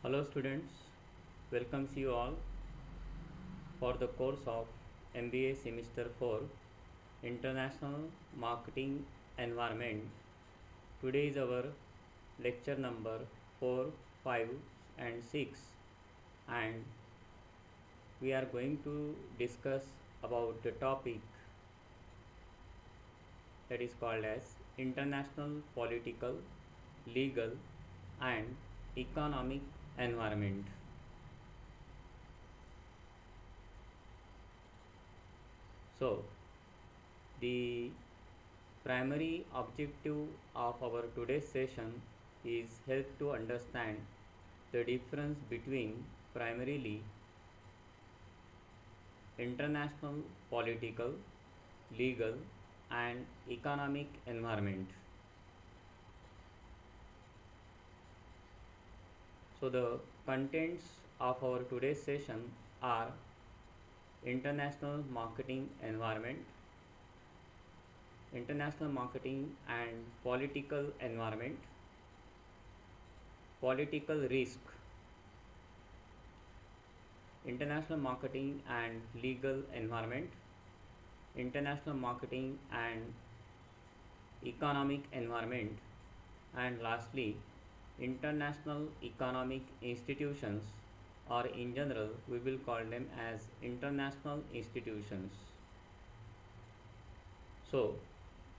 Hello students, welcomes you all for the course of MBA Semester 4 International Marketing Environment. Today is our lecture number 4, 5 and 6, and we are going to discuss about the topic that is called as International Political, Legal and Economic Environment. So, the primary objective of our today's session is help to understand the difference between primarily international political, legal and economic environment. So the contents of our today's session are international marketing environment, international marketing and political environment, political risk, international marketing and legal environment, international marketing and economic environment, and lastly international economic institutions, or in general we will call them as international institutions. So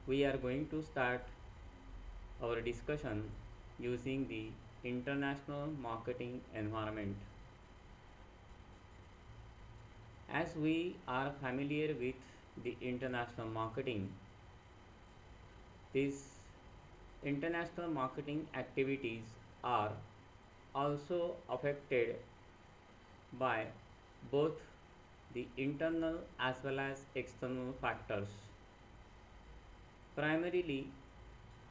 we are going to start our discussion using the international marketing environment. As we are familiar with the international marketing, these international marketing activities are also affected by both the internal as well as external factors. Primarily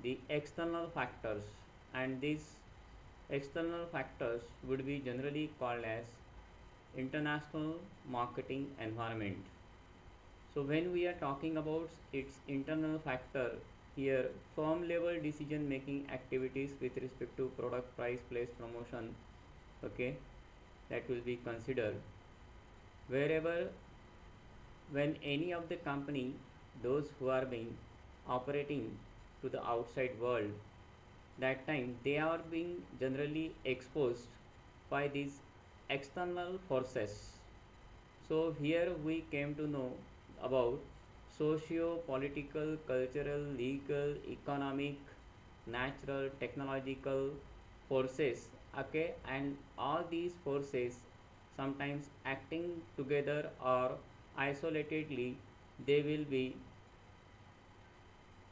the external factors, and these external factors would be generally called as international marketing environment. So when we are talking about its internal factor, here firm level decision making activities with respect to product price, place, promotion, okay, that will be considered. Wherever, when any of the company, those who are being operating to the outside world, that time they are being generally exposed by these external forces. So here we came to know about socio political, cultural, legal, economic, natural, technological forces, okay, and all these forces sometimes acting together or isolatedly, they will be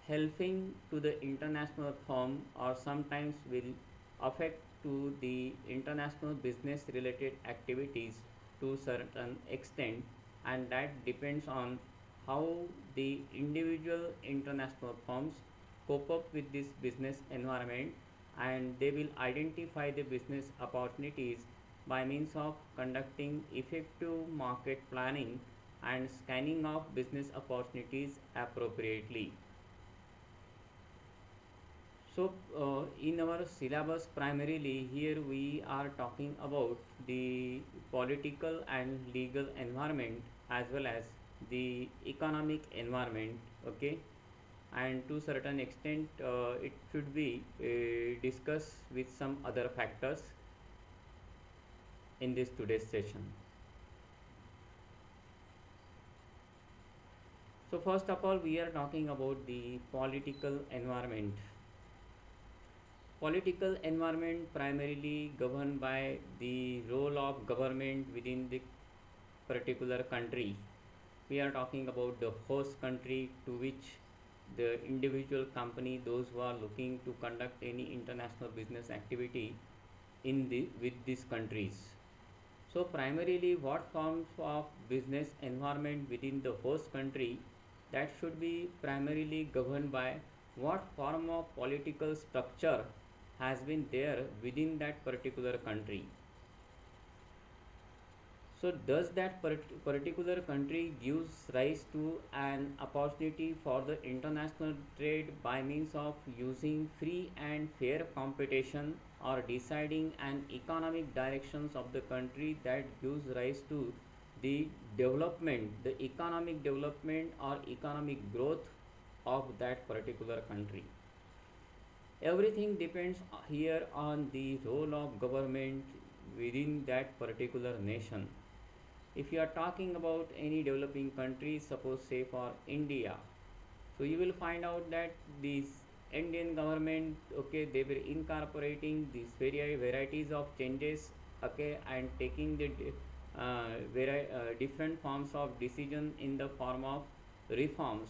helping to the international firm or sometimes will affect to the international business related activities to certain extent, and that depends on how the individual international firms cope up with this business environment, and they will identify the business opportunities by means of conducting effective market planning and scanning of business opportunities appropriately. So, in our syllabus, primarily here we are talking about the political and legal environment as well as the economic environment, okay, and to certain extent it should be discussed with some other factors in this today's session. So, first of all, we are talking about the political environment. Political environment primarily governed by the role of government within the particular country. We are talking about the host country to which the individual company, those who are looking to conduct any international business activity in the with these countries. So primarily what forms of business environment within the host country, that should be primarily governed by what form of political structure has been there within that particular country. So does that particular country gives rise to an opportunity for the international trade by means of using free and fair competition, or deciding an economic directions of the country that gives rise to the development, the economic development or economic growth of that particular country. Everything depends here on the role of government within that particular nation. If you are talking about any developing country, suppose say for India, so you will find out that this Indian government, okay, they were incorporating these varieties of changes, okay, and taking the different forms of decision in the form of reforms,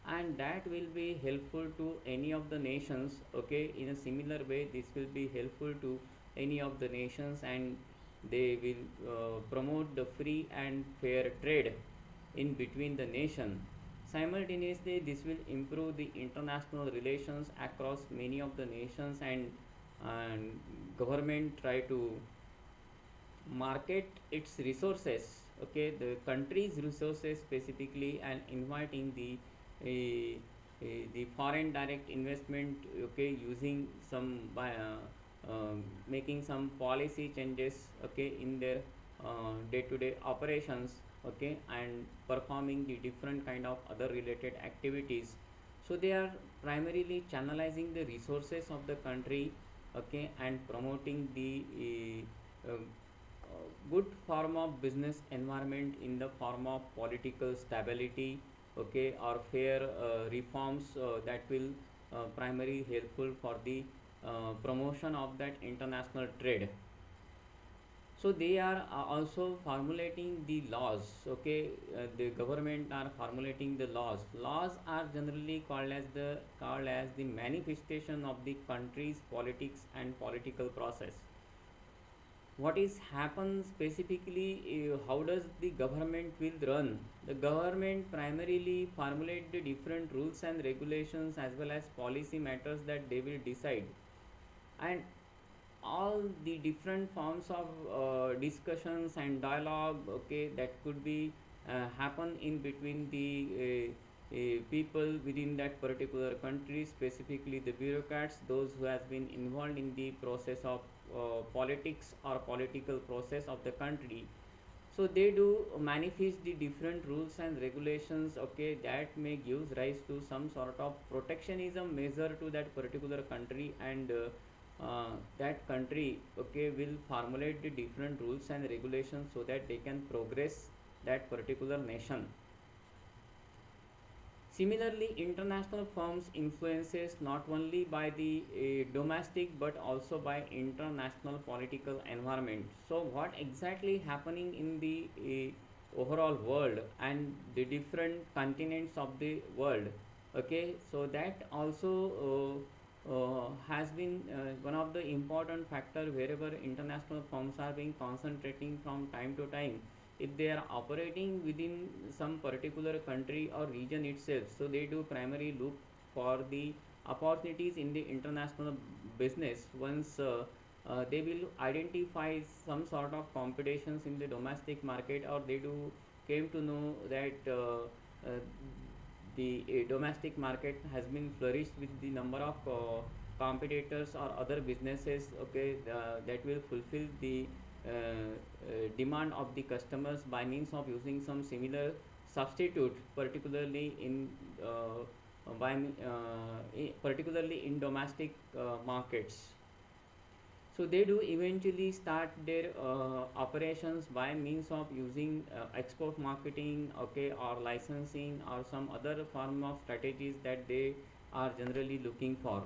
and that will be helpful to any of the nations. Okay, in a similar way this will be helpful to any of the nations, and they will promote the free and fair trade in between the nation. Simultaneously this will improve the international relations across many of the nations, and government try to market its resources, okay, the country's resources specifically, and inviting the foreign direct investment, okay, using some by making some policy changes, okay, in their day-to-day operations, okay, and performing the different kind of other related activities. So they are primarily channelizing the resources of the country, okay, and promoting the good form of business environment in the form of political stability, okay, or fair reforms that will primarily helpful for the promotion of that international trade. So they are also formulating the laws, okay, the government are formulating the laws are generally called as the manifestation of the country's politics and political process. What is happen specifically, how does the government will run? The government primarily formulate the different rules and regulations as well as policy matters that they will decide, and all the different forms of discussions and dialogue, okay, that could be happen in between the people within that particular country, specifically the bureaucrats, those who has been involved in the process of politics or political process of the country. So they do manifest the different rules and regulations, okay, that may give rise to some sort of protectionism measure to that particular country, and that country, okay, will formulate the different rules and regulations so that they can progress that particular nation. Similarly, international firms influences not only by the domestic but also by international political environment. So, what exactly happening in the overall world and the different continents of the world? Okay, so that also has been one of the important factor wherever international firms are being concentrating from time to time. If they are operating within some particular country or region itself, so they do primarily look for the opportunities in the international business. Once they will identify some sort of competitions in the domestic market, or they do came to know that the domestic market has been flourished with the number of competitors or other businesses, okay, that will fulfill the demand of the customers by means of using some similar substitute, particularly in particularly in domestic markets. So they do eventually start their operations by means of using export marketing, okay, or licensing or some other form of strategies that they are generally looking for.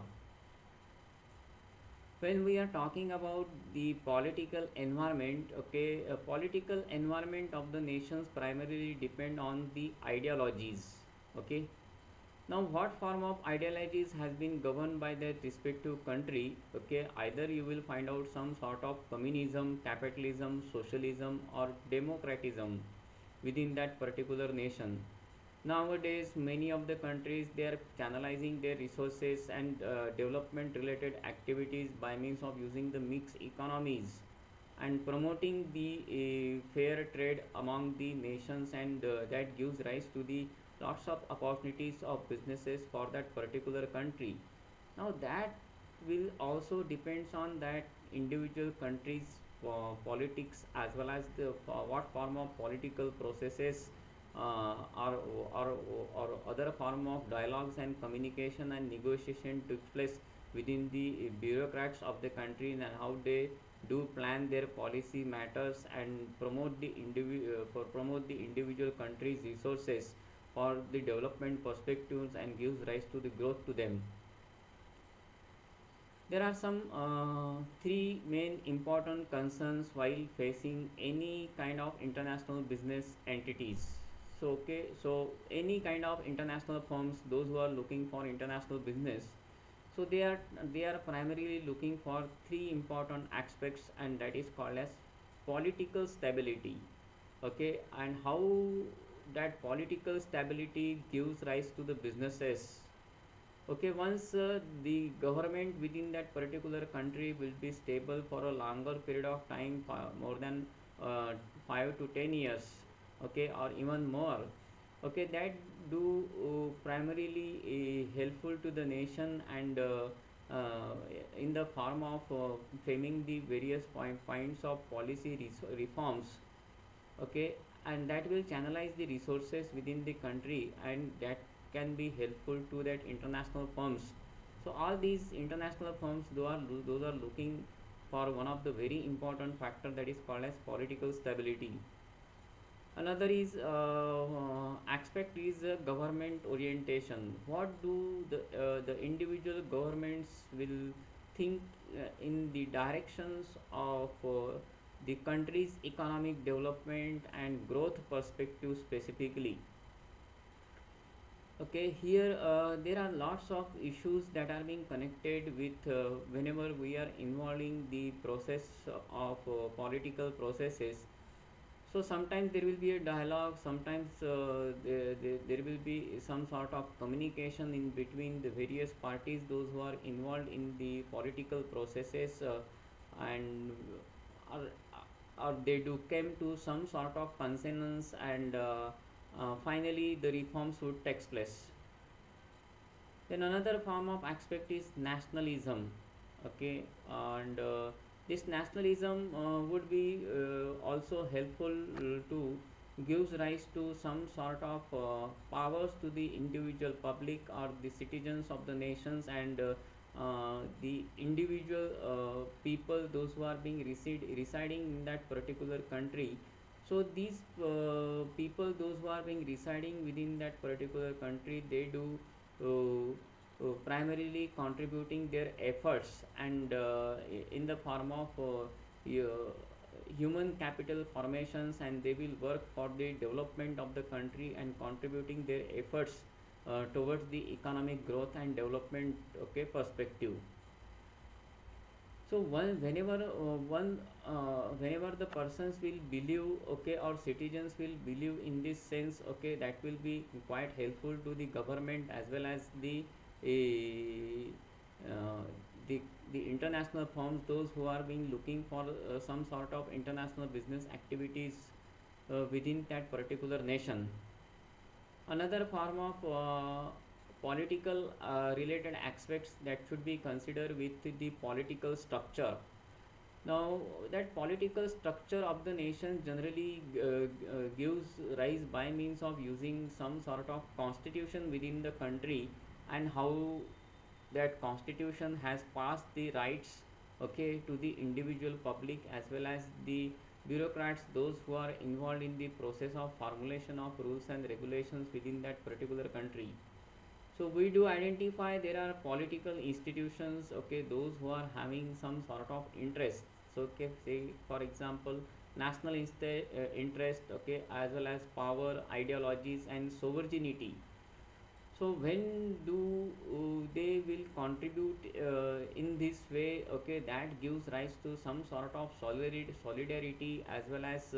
When we are talking about the political environment, okay, political environment of the nations primarily depend on the ideologies, okay. Now, what form of ideologies has been governed by their respective country? Okay, either you will find out some sort of communism, capitalism, socialism, or democratism within that particular nation. Nowadays, many of the countries they are channelizing their resources and development related activities by means of using the mixed economies and promoting the fair trade among the nations, and that gives rise to the lots of opportunities of businesses for that particular country. Now that will also depends on that individual countries politics, as well as the what form of political processes or or other form of dialogues and communication and negotiation took place within the bureaucrats of the country, and how they do plan their policy matters and promote the individual country's resources for the development perspectives and gives rise to the growth to them. There are some three main important concerns while facing any kind of international business entities. So okay, so any kind of international firms, those who are looking for international business, so they are primarily looking for three important aspects, and that is called as political stability. Okay, and how that political stability gives rise to the businesses. Okay, once the government within that particular country will be stable for a longer period of time, more than uh, 5 to 10 years, okay, or even more, okay, that do primarily helpful to the nation, and in the form of framing the various points of policy reforms, okay, and that will channelize the resources within the country, and that can be helpful to that international firms. So all these international firms, those are looking for one of the very important factor, that is called as political stability. Another is aspect is government orientation. What do the individual governments will think in the directions of the country's economic development and growth perspective specifically. Okay, here there are lots of issues that are being connected with whenever we are involving the process of political processes. So sometimes there will be a dialogue, sometimes there will be some sort of communication in between the various parties, those who are involved in the political processes, and or, or they do came to some sort of consensus, and finally the reforms would take place. Then another form of aspect is nationalism. Okay, and this nationalism would be also helpful to gives rise to some sort of powers to the individual public or the citizens of the nations, and the individual people, those who are being residing in that particular country. So these people, those who are being residing within that particular country, they do primarily contributing their efforts, and in the form of human capital formations, and they will work for the development of the country and contributing their efforts towards the economic growth and development, okay, perspective. So whenever the persons will believe, okay, or citizens will believe in this sense, okay, that will be quite helpful to the government as well as uh, the the international firms, those who are being looking for some sort of international business activities within that particular nation. Another form of political related aspects that should be considered with the political structure. Now, that political structure of the nation generally gives rise by means of using some sort of constitution within the country, and how that constitution has passed the rights, okay, to the individual public as well as the bureaucrats, those who are involved in the process of formulation of rules and regulations within that particular country. So we do identify there are political institutions, okay, those who are having some sort of interest. So okay, say for example, national interest, okay, as well as power, ideologies, and sovereignty. So when do they will contribute in this way, okay, that gives rise to some sort of solidarity, as well as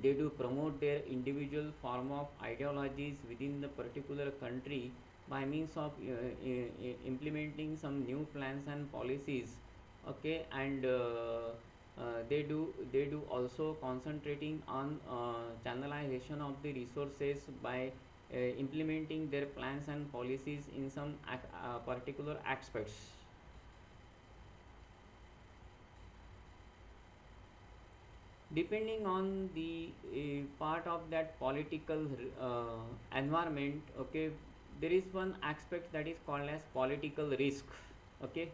they do promote their individual form of ideologies within the particular country by means of implementing some new plans and policies, okay, and they do also concentrating on channelization of the resources by implementing their plans and policies in some particular aspects. Depending on the part of that political environment, okay, there is one aspect that is called as political risk. Okay,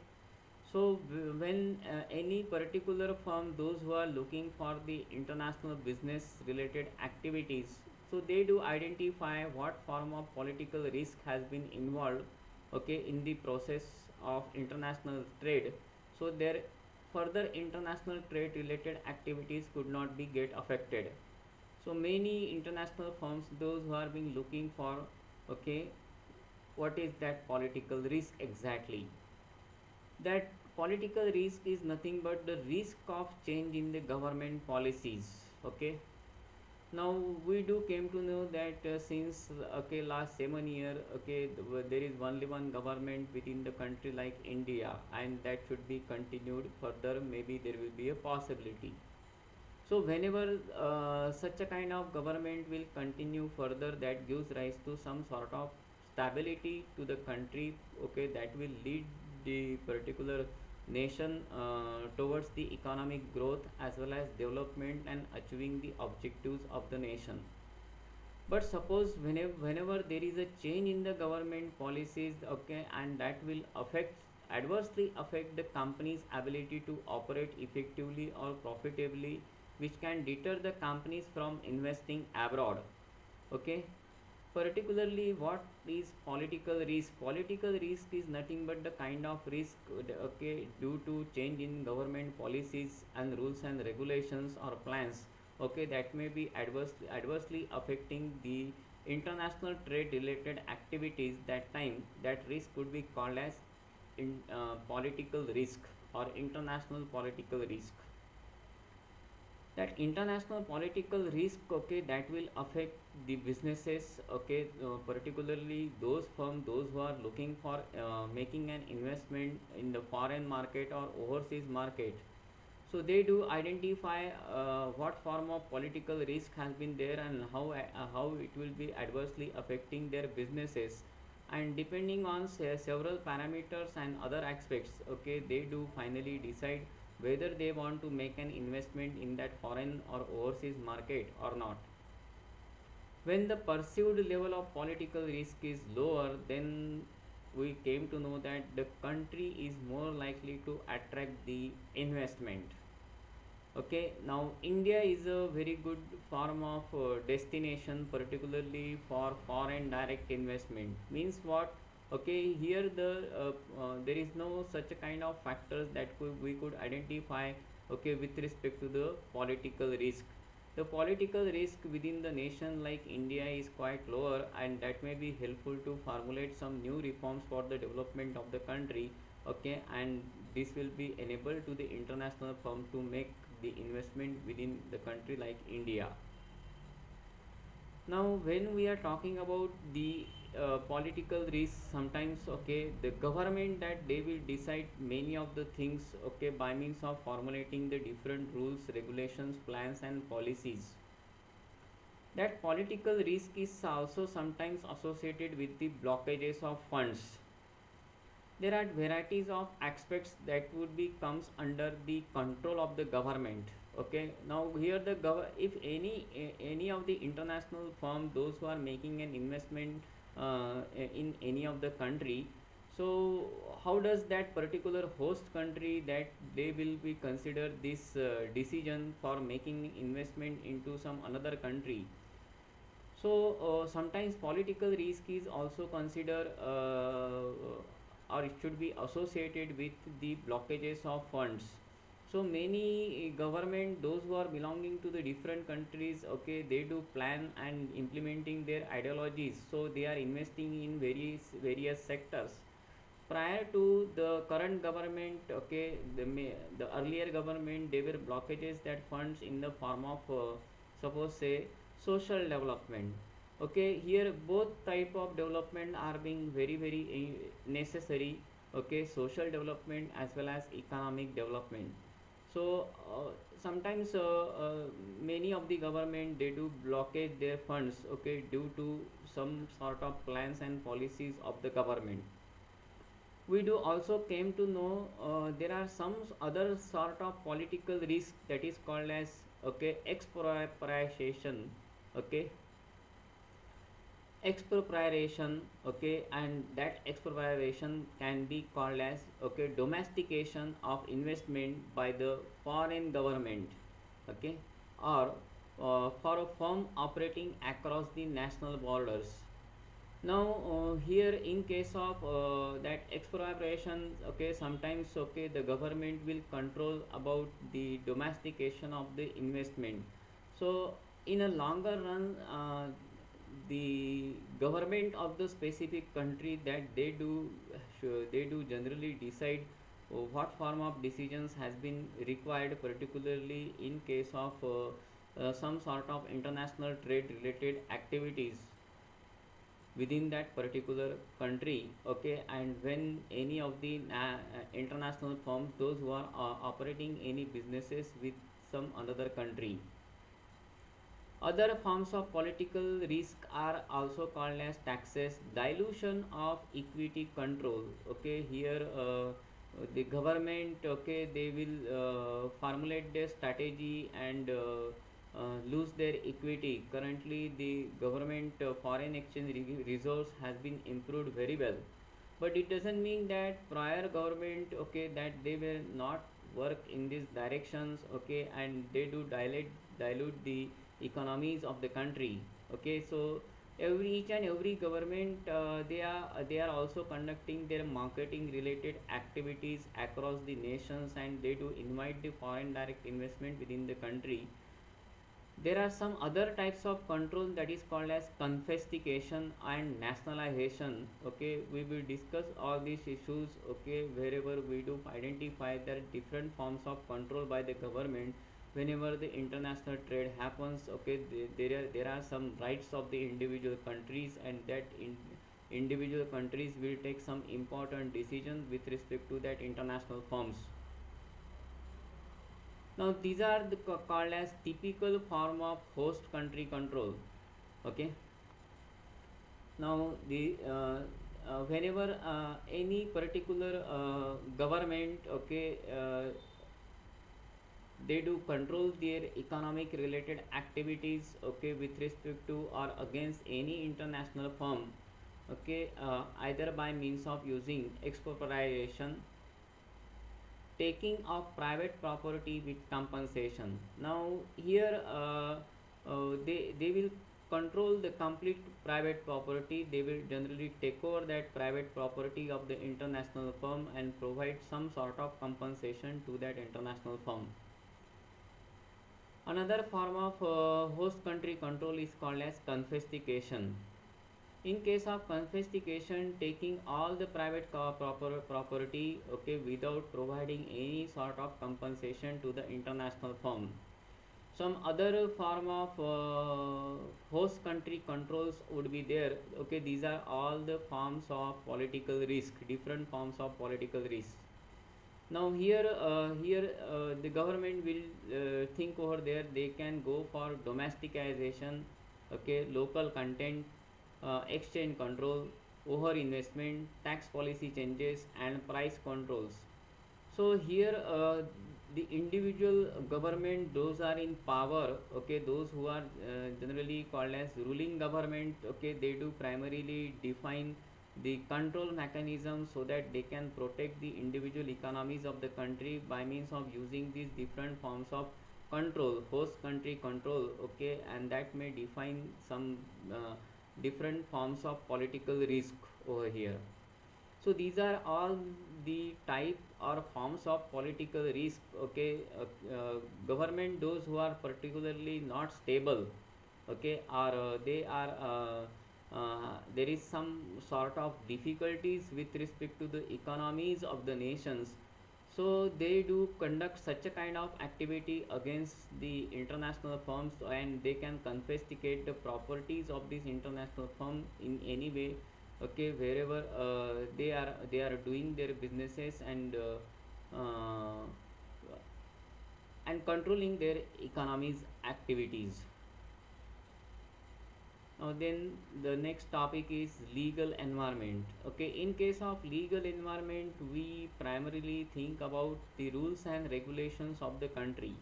so when any particular firm, those who are looking for the international business related activities, so they do identify what form of political risk has been involved, okay, in the process of international trade. So their further international trade related activities could not be get affected. So many international firms, those who are being looking for, okay, what is that political risk exactly? That political risk is nothing but the risk of change in the government policies. Okay, now we do came to know that since okay last 7 year, okay, there is only one government within the country like India, and that should be continued further, maybe there will be a possibility. So whenever such a kind of government will continue further, that gives rise to some sort of stability to the country, okay, that will lead the particular nation towards the economic growth as well as development and achieving the objectives of the nation. But suppose whenever there is a change in the government policies, okay, and that will affect adversely affect the company's ability to operate effectively or profitably, which can deter the companies from investing abroad. Okay, particularly what is political risk? Political risk is nothing but the kind of risk, okay, due to change in government policies and rules and regulations or plans, okay, that may be adversely affecting the international trade related activities. That time that risk could be called as political risk or international political risk. That international political risk, okay, that will affect the businesses, okay, particularly those firms, those who are looking for making an investment in the foreign market or overseas market. So they do identify what form of political risk has been there and how it will be adversely affecting their businesses. And depending on several parameters and other aspects, okay, they do finally decide whether they want to make an investment in that foreign or overseas market or not. When the perceived level of political risk is lower, then we came to know that the country is more likely to attract the investment. Okay, now India is a very good form of destination, particularly for foreign direct investment. Means what? Okay, here there is no such a kind of factors that we could identify. Okay, with respect to the political risk, the political risk within the nation like India is quite lower, and that may be helpful to formulate some new reforms for the development of the country. Okay, and this will be enabled to the international firm to make the investment within the country like India. Now when we are talking about the political risk, sometimes, okay, the government that they will decide many of the things, okay, by means of formulating the different rules, regulations, plans and policies. That political risk is also sometimes associated with the blockages of funds. There are varieties of aspects that would be comes under the control of the government. Okay, now here if any of the international firm, those who are making an investment in any of the country, so how does that particular host country that they will be consider this decision for making investment into some another country? So sometimes political risk is also considered or it should be associated with the blockages of funds. So many government, those who are belonging to the different countries, okay, they do plan and implementing their ideologies. So they are investing in various sectors. Prior to the current government, okay, the earlier government, there were blockages that funds in the form of suppose say social development. Okay, here both type of development are being very necessary. Okay, social development as well as economic development. So sometimes many of the government they do blockade their funds, okay, due to some sort of plans and policies of the government. We do also came to know there are some other sort of political risk that is called as, okay, expropriation, okay, expropriation, okay, and that expropriation can be called as, okay, domestication of investment by the foreign government, okay, or for a firm operating across the national borders. Now here in case of that expropriation, okay, sometimes, okay, the government will control about the domestication of the investment. So in a longer run, the government of the specific country that they do generally decide what form of decisions has been required, particularly in case of some sort of international trade related activities within that particular country, okay. And when any of the international firms, those who are operating any businesses with some another country. Other forms of political risk are also called as taxes, dilution of equity control, okay. Here the government, okay, they will formulate their strategy and lose their equity. Currently the government foreign exchange resource has been improved very well, but it doesn't mean that prior government, okay, that they will not work in these directions, okay, and they do dilute the economies of the country, okay. So every each and every government they are also conducting their marketing related activities across the nations, and they do invite the foreign direct investment within the country. There are some other types of control that is called as confiscation and nationalization, okay. We will discuss all these issues, okay, wherever we do identify there are different forms of control by the government whenever the international trade happens, okay. There are some rights of the individual countries, and that individual countries will take some important decisions with respect to that international firms. Now these are called as typical form of host country control, okay. Now the whenever any particular government, okay, they do control their economic related activities, okay, with respect to or against any international firm, okay, either by means of using expropriation, taking of private property with compensation. Now here they will control the complete private property. They will generally take over that private property of the international firm and provide some sort of compensation to that international firm. Another form of host country control is called as confiscation. In case of confiscation, taking all the private property, okay, without providing any sort of compensation to the international firm. Some other form of host country controls would be there, okay. These are all the forms of political risk, different forms of political risk. Now here the government will think over there, they can go for domesticization, okay, local content, exchange control, over investment, tax policy changes, and price controls. So here the individual government, those are in power, okay, those who are generally called as ruling government, okay, they do primarily define the control mechanism so that they can protect the individual economies of the country by means of using these different forms of control, host country control, okay. And that may define some different forms of political risk over here. So these are all the type or forms of political risk, okay. Government, those who are particularly not stable, okay, or they are there is some sort of difficulties with respect to the economies of the nations, so they do conduct such a kind of activity against the international firms, and they can confiscate the properties of this international firm in any way, okay, wherever they are doing their businesses, and and controlling their economy's activities. Now then, the next topic is legal environment. Okay, in case of legal environment, we primarily think about the rules and regulations of the country.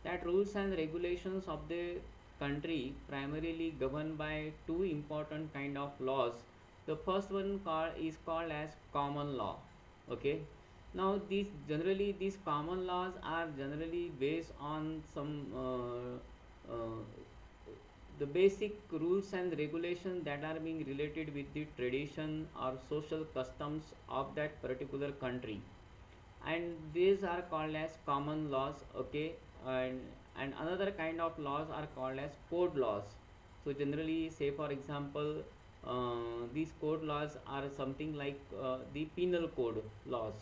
That rules and regulations of the country primarily governed by two important kind of laws. The first one is called as common law. Okay, now these common laws are generally based on some the basic rules and regulations that are being related with the tradition or social customs of that particular country, and these are called as common laws. Okay, and another kind of laws are called as code laws. So generally, say for example, these code laws are something like the penal code laws,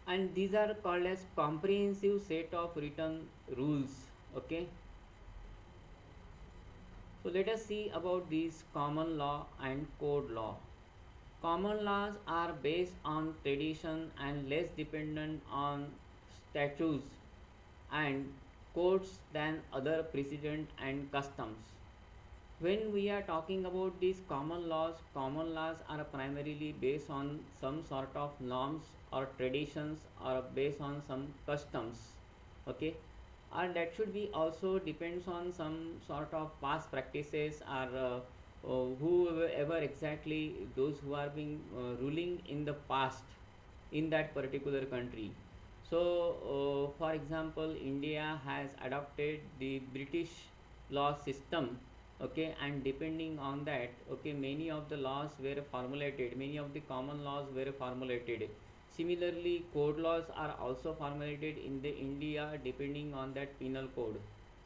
and these are called as comprehensive set of written rules. Okay, so let us see about these common law and code law. Common laws are based on tradition and less dependent on statutes and codes than other precedent and customs. When we are talking about these common laws are primarily based on some sort of norms or traditions or based on some customs. Okay, and that should be also depends on some sort of past practices or whoever exactly those who are being ruling in the past in that particular country. So for example, India has adopted the British law system. Okay, and depending on that, okay, many of the laws were formulated, many of the common laws were formulated. Similarly, code laws are also formulated in the India depending on that penal code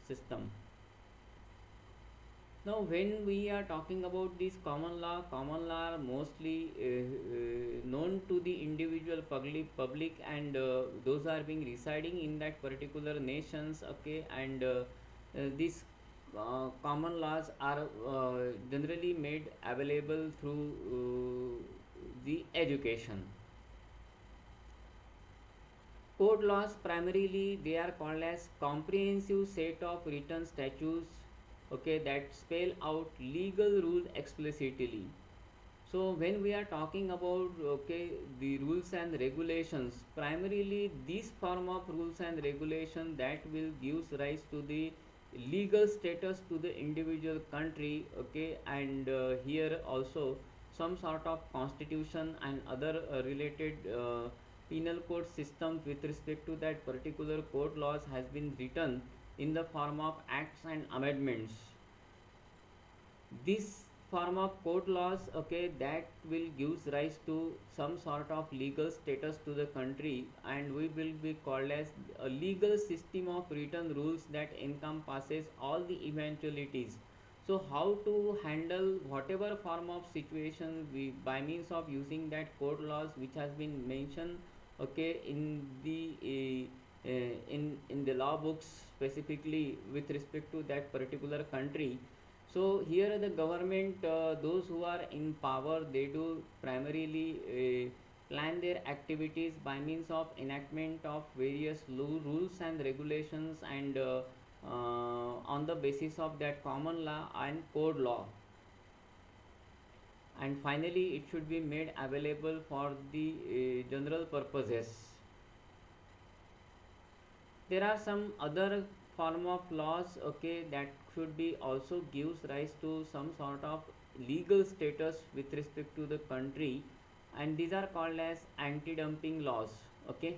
system. Now, when we are talking about this common law are mostly known to the individual public, and those are being residing in that particular nations. Okay, and these common laws are generally made available through the education. Code laws primarily they are called as comprehensive set of written statutes, okay, that spell out legal rules explicitly. So when we are talking about, okay, the rules and regulations, primarily this form of rules and regulation that will gives rise to the legal status to the individual country. Okay, and here also some sort of constitution and other related penal code systems with respect to that particular code laws has been written in the form of acts and amendments. This form of code laws, okay, that will gives rise to some sort of legal status to the country, and we will be called as a legal system of written rules that encompasses all the eventualities. So how to handle whatever form of situation we by means of using that code laws which has been mentioned, okay, in the in the law books specifically with respect to that particular country. So here the government, those who are in power, they do primarily plan their activities by means of enactment of various rules and regulations, and on the basis of that common law and code law. And finally, it should be made available for the general purposes. There are some other form of laws, okay, that should be also gives rise to some sort of legal status with respect to the country, and these are called as anti-dumping laws. Okay,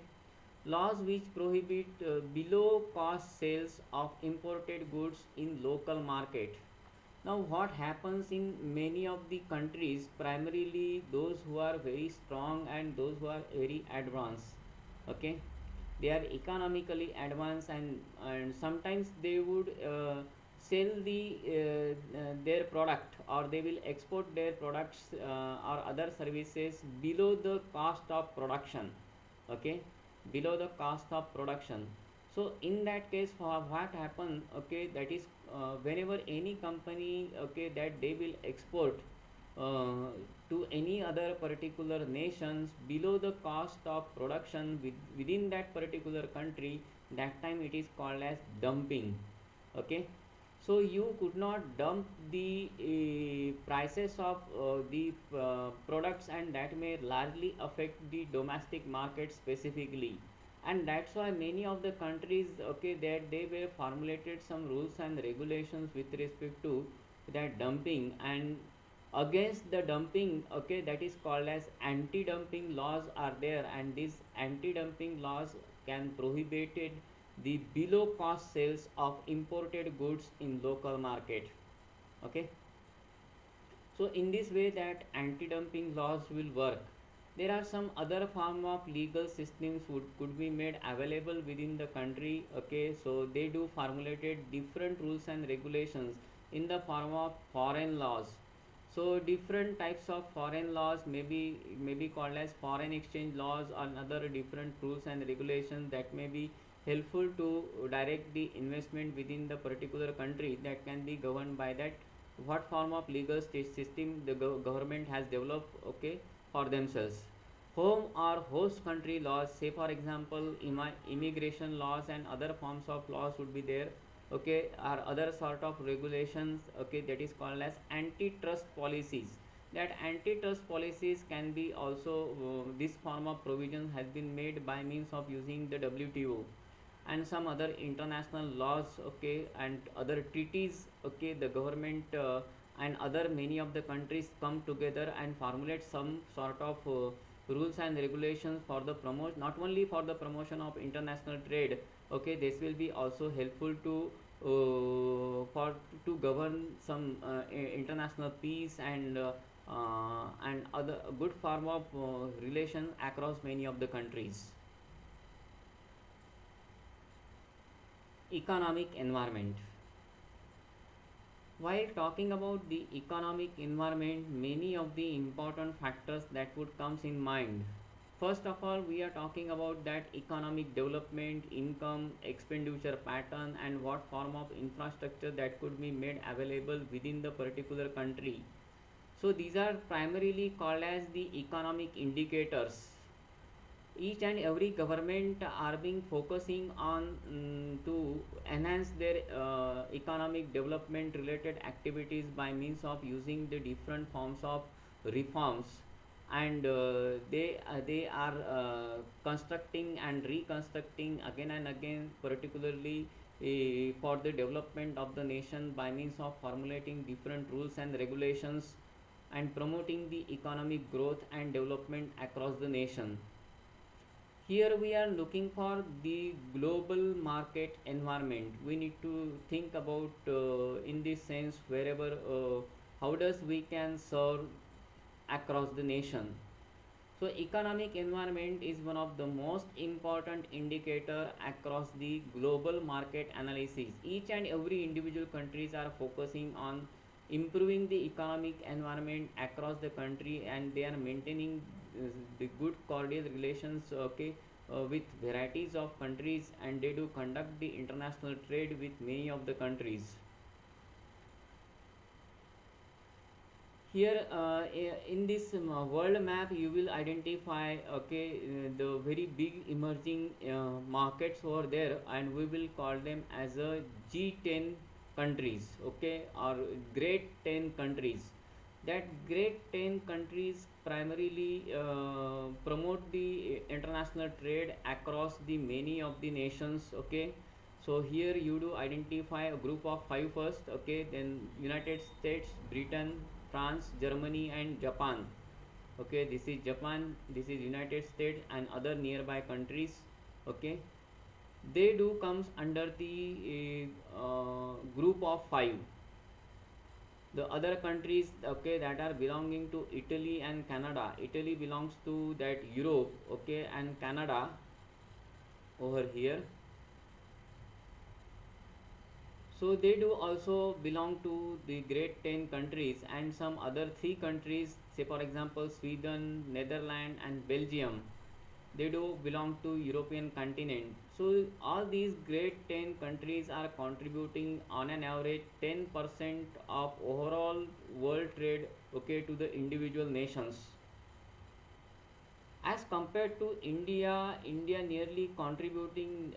laws which prohibit below cost sales of imported goods in local market. Now what happens in many of the countries, primarily those who are very strong and those who are very advanced, okay, they are economically advanced, and sometimes they would sell their product, or they will export their products or other services below the cost of production. Okay, below the cost of production. So in that case, for what happen, okay, that is whenever any company, okay, that they will export, uh, to any other particular nations below the cost of production within that particular country, that time it is called as dumping. Okay, so you could not dump the prices of the products, and that may largely affect the domestic market specifically. And that's why many of the countries, okay, that they were formulated some rules and regulations with respect to that dumping. And against the dumping, okay, that is called as anti-dumping laws are there, and these anti-dumping laws can prohibited the below cost sales of imported goods in local market. Okay, so in this way that anti-dumping laws will work. There are some other form of legal systems could be made available within the country. Okay, so they do formulated different rules and regulations in the form of foreign laws. So different types of foreign laws may be called as foreign exchange laws, or other different rules and regulations that may be helpful to direct the investment within the particular country, that can be governed by that what form of legal state system the government has developed, okay, for themselves. Home or host country laws, say for example immigration laws and other forms of laws would be there, okay, or other sort of regulations, okay, that is called as antitrust policies. That antitrust policies can be also this form of provision has been made by means of using the WTO and some other international laws, okay, and other treaties, okay, the government and other many of the countries come together and formulate some sort of rules and regulations for the promotion, not only for the promotion of international trade, okay, this will be also helpful to for to govern some international peace and other good form of relation across many of the countries. Economic environment. While talking about the economic environment, many of the important factors that would comes in mind. First of all, we are talking about that economic development, income, expenditure pattern, and what form of infrastructure that could be made available within the particular country. So these are primarily called as the economic indicators. Each and every government are being focusing on to enhance their economic development related activities by means of using the different forms of reforms. And they are constructing and reconstructing again and again, particularly for the development of the nation by means of formulating different rules and regulations and promoting the economic growth and development across the nation. Here we are looking for the global market environment. We need to think about in this sense wherever how does we can serve across the nation. So economic environment is one of the most important indicator across the global market analysis. Each and every individual countries are focusing on improving the economic environment across the country, and they are maintaining the good cordial relations, okay, with varieties of countries, and they do conduct the international trade with many of the countries. Here in this world map you will identify, okay, the very big emerging markets over there, and we will call them as a G10 countries, okay, or great 10 countries. That great 10 countries primarily promote the international trade across the many of the nations, okay. So here you do identify a group of five first, okay, then United States, Britain, France, Germany, and Japan. Okay, this is Japan, this is United States, and other nearby countries. Okay, they do comes under the group of five. The other countries, okay, that are belonging to Italy and Canada. Italy belongs to that Europe, okay, and Canada over here. So they do also belong to the great 10 countries, and some other three countries, say for example Sweden, Netherlands, and Belgium. they do belong to European continent. So all these great 10 countries are contributing on an average 10% of overall world trade, okay, to the individual nations. As compared to India nearly contributing,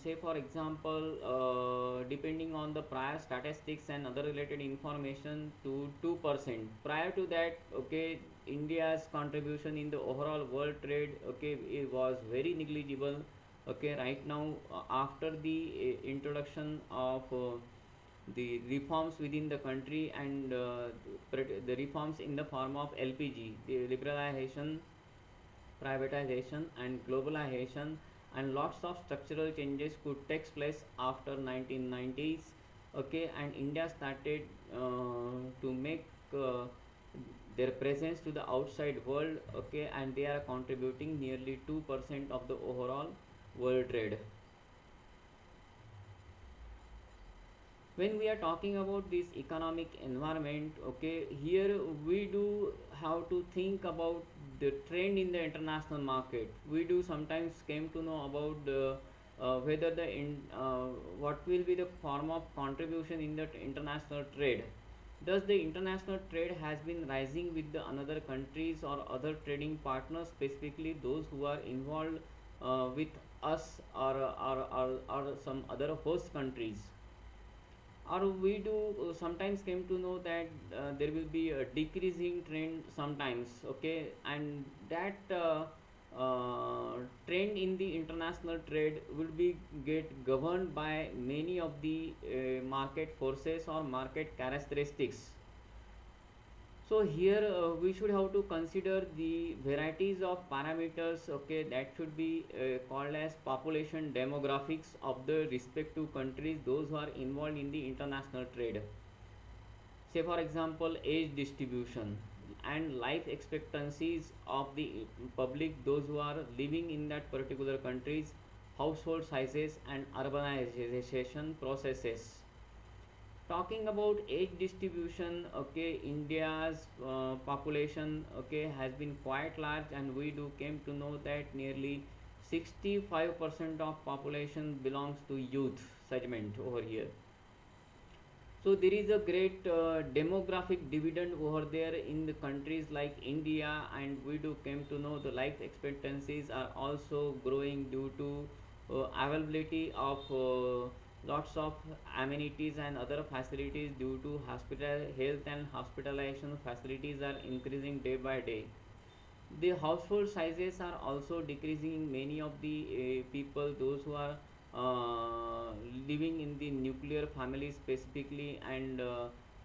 say for example, depending on the prior statistics and other related information, to 2%. Prior to that, okay, India's contribution in the overall world trade, okay, it was very negligible. Okay, right now, after the introduction of the reforms within the country, and the reforms in the form of LPG, the liberalization, privatization and globalization, and lots of structural changes could take place after 1990s. Okay, and India started to make their presence to the outside world. Okay, and they are contributing nearly 2% of the overall world trade. When we are talking about this economic environment, okay, here we do have to think about the trend in the international market. We do sometimes came to know about the whether the what will be the form of contribution in the international trade. Thus the international trade has been rising with the another countries or other trading partners, specifically those who are involved with us, or some other host countries. Or we do sometimes came to know that there will be a decreasing trend sometimes. Okay, and that trend in the international trade will be get governed by many of the market forces or market characteristics. So here we should have to consider the varieties of parameters, okay, that should be called as population demographics of the respective countries, those who are involved in the international trade. Say for example, age distribution and life expectancies of the public, those who are living in that particular countries, household sizes and urbanization processes. Talking about age distribution, okay, India's population, okay, has been quite large, and we do came to know that nearly 65% of population belongs to youth segment over here. So there is a great demographic dividend over there in the countries like India, and we do came to know the life expectancies are also growing due to availability of lots of amenities and other facilities, due to hospital health and hospitalization facilities are increasing day by day. The household sizes are also decreasing in many of the people, those who are uh, living in the nuclear family specifically, and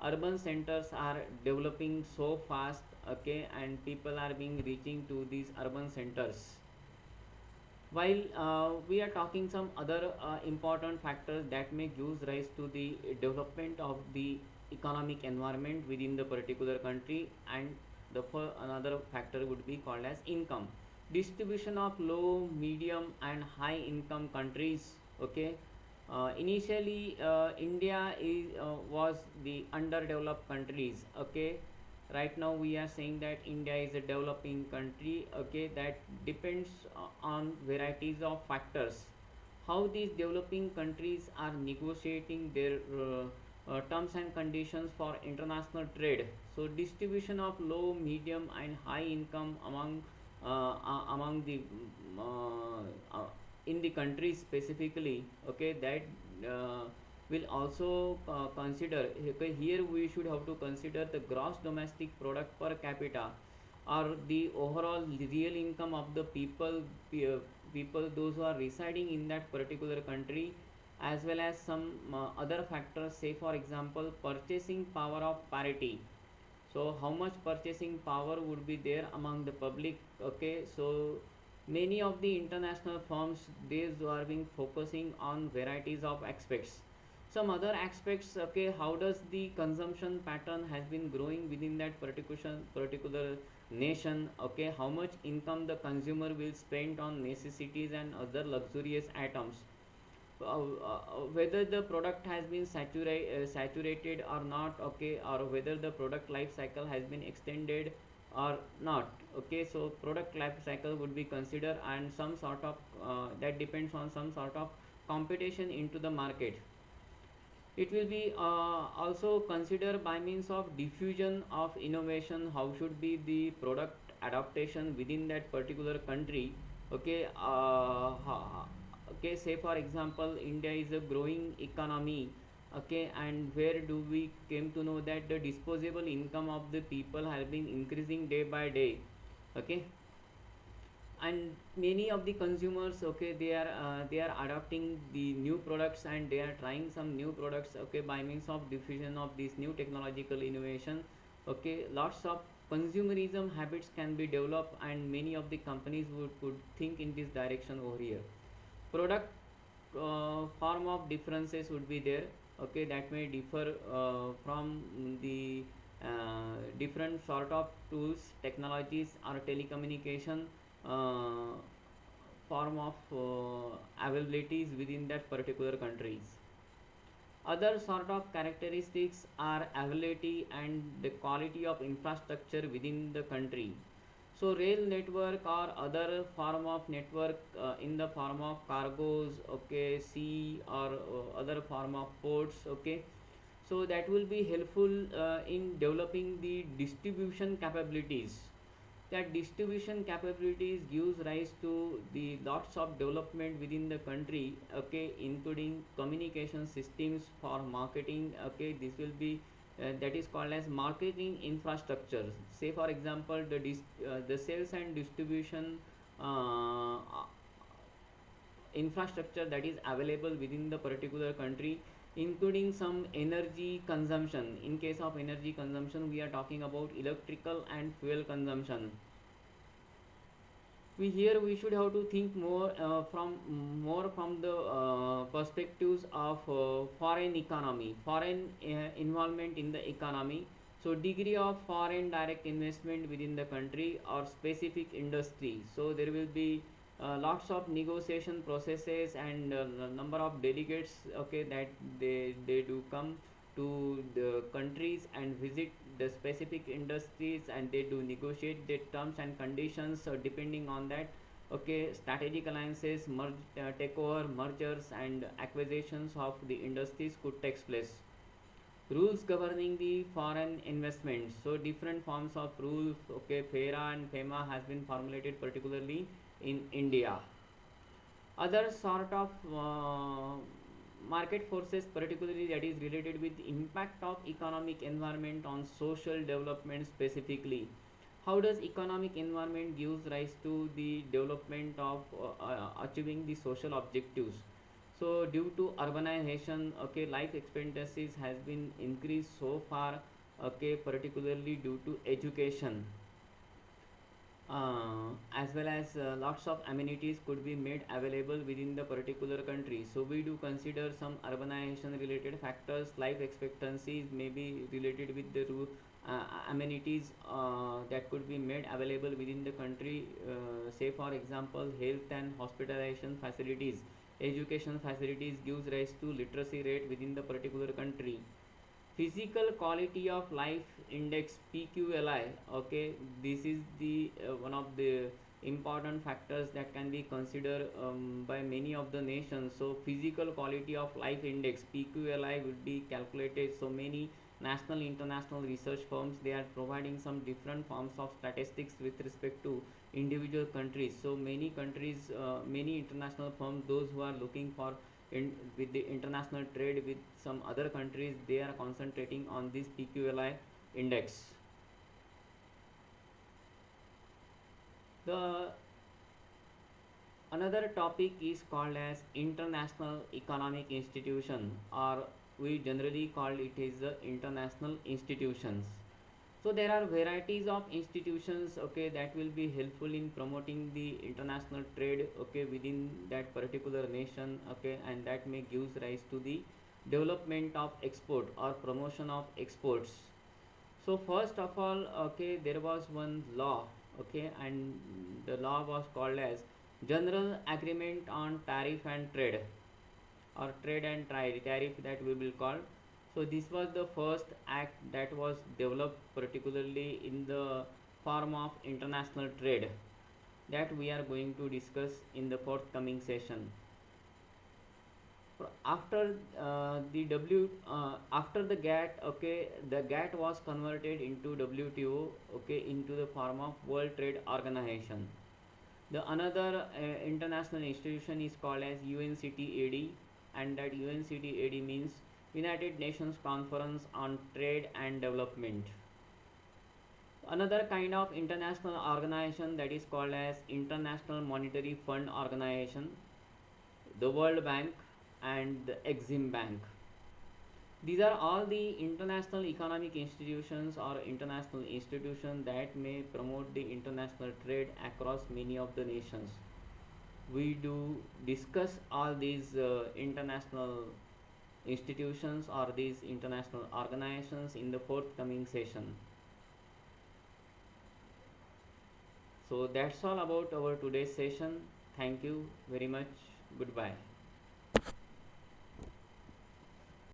urban centers are developing so fast. Okay, and people are being reaching to these urban centers. While we are talking some other important factors that may give rise to the development of the economic environment within the particular country, and the another factor would be called as income distribution of low, medium, and high income countries. Okay, initially India was the underdeveloped countries. Okay, right now we are saying that India is a developing country. Okay, that depends on varieties of factors, how these developing countries are negotiating their terms and conditions for international trade. So distribution of low, medium, and high income among the in the countries specifically. Okay, that uh, will also consider. Okay, here we should have to consider the gross domestic product per capita, or the overall real income of the people those who are residing in that particular country, as well as some other factors. Say for example, purchasing power of parity. So how much purchasing power would be there among the public. Okay, so many of the international firms, these are being focusing on varieties of aspects. Some other aspects, okay, how does the consumption pattern has been growing within that particular nation. Okay, how much income the consumer will spend on necessities and other luxurious items. Whether the product has been saturated or not. Okay, or whether the product life cycle has been extended. or not. Okay, so product life cycle would be considered, and some sort of that depends on some sort of competition into the market. It will be also considered by means of diffusion of innovation. How should be the product adaptation within that particular country? Okay, okay. Say for example, India is a growing economy. Okay, and where do we came to know that the disposable income of the people has been increasing day by day. Okay, and many of the consumers, okay, they are adopting the new products, and they are trying some new products, okay, by means of diffusion of this new technological innovation. Okay, lots of consumerism habits can be developed, and many of the companies would think in this direction over here. Product form of differences would be there. Okay, that may differ from the different sort of tools, technologies, or telecommunication uh, form of availabilities within that particular countries. Other sort of characteristics are availability and the quality of infrastructure within the country. So rail network or other form of network in the form of cargoes, okay, sea or other form of ports, okay. So that will be helpful in developing the distribution capabilities. That distribution capabilities gives rise to the lots of development within the country, okay, including communication systems for marketing. Okay, this will be that is called as marketing infrastructure. Say for example, the sales and distribution uh, infrastructure that is available within the particular country, including some energy consumption. In case of energy consumption, we are talking about electrical and fuel consumption. We here we should have to think more from the perspectives of foreign economy, foreign involvement in the economy. So degree of foreign direct investment within the country or specific industry. So there will be lots of negotiation processes, and number of delegates, okay, that they do come to the countries and visit the specific industries, and they do negotiate the terms and conditions. So depending on that, okay, strategic alliances, takeover, mergers, and acquisitions of the industries could take place. Rules governing the foreign investments. So different forms of rules, okay, FERA and FEMA has been formulated particularly in India. Other sort of market forces, particularly that is related with impact of economic environment on social development specifically. How does economic environment gives rise to the development of achieving the social objectives? So due to urbanization, okay, life expectancies has been increased so far, okay, particularly due to education, as well as lots of amenities could be made available within the particular country. So we do consider some urbanization related factors. Life expectancies may be related with the amenities that could be made available within the country. Say for example, health and hospitalization facilities, education facilities gives rise to literacy rate within the particular country. Physical quality of life index, PQLI, okay, this is the one of the important factors that can be considered by many of the nations. So physical quality of life index, PQLI, will be calculated. So many national international research firms, they are providing some different forms of statistics with respect to individual countries. So many countries, many international firms, those who are looking for with the international trade with some other countries, they are concentrating on this PQLI index. The another topic is called as international economic institution, or we generally call it is the international institutions. So there are varieties of institutions, okay, that will be helpful in promoting the international trade, okay, within that particular nation, okay, and that may gives rise to the development of export or promotion of exports. So first of all, okay, there was one law, okay, and the law was called as General Agreement on Tariff and Trade, or Trade and Tariff, that we will call. So this was the first act that was developed particularly in the form of international trade that we are going to discuss in the forthcoming session. After the after the GATT, okay, the GATT was converted into WTO, okay, into the form of World Trade Organization. The another international institution is called as UNCTAD, and that UNCTAD means United Nations Conference on Trade and Development. Another kind of international organization that is called as International Monetary Fund Organization, the World Bank, and the Exim Bank. These are all the international economic institutions or international institutions that may promote the international trade across many of the nations. We do discuss all these international institutions or these international organizations in the forthcoming session. So that's all about our today's session. Thank you very much. Goodbye.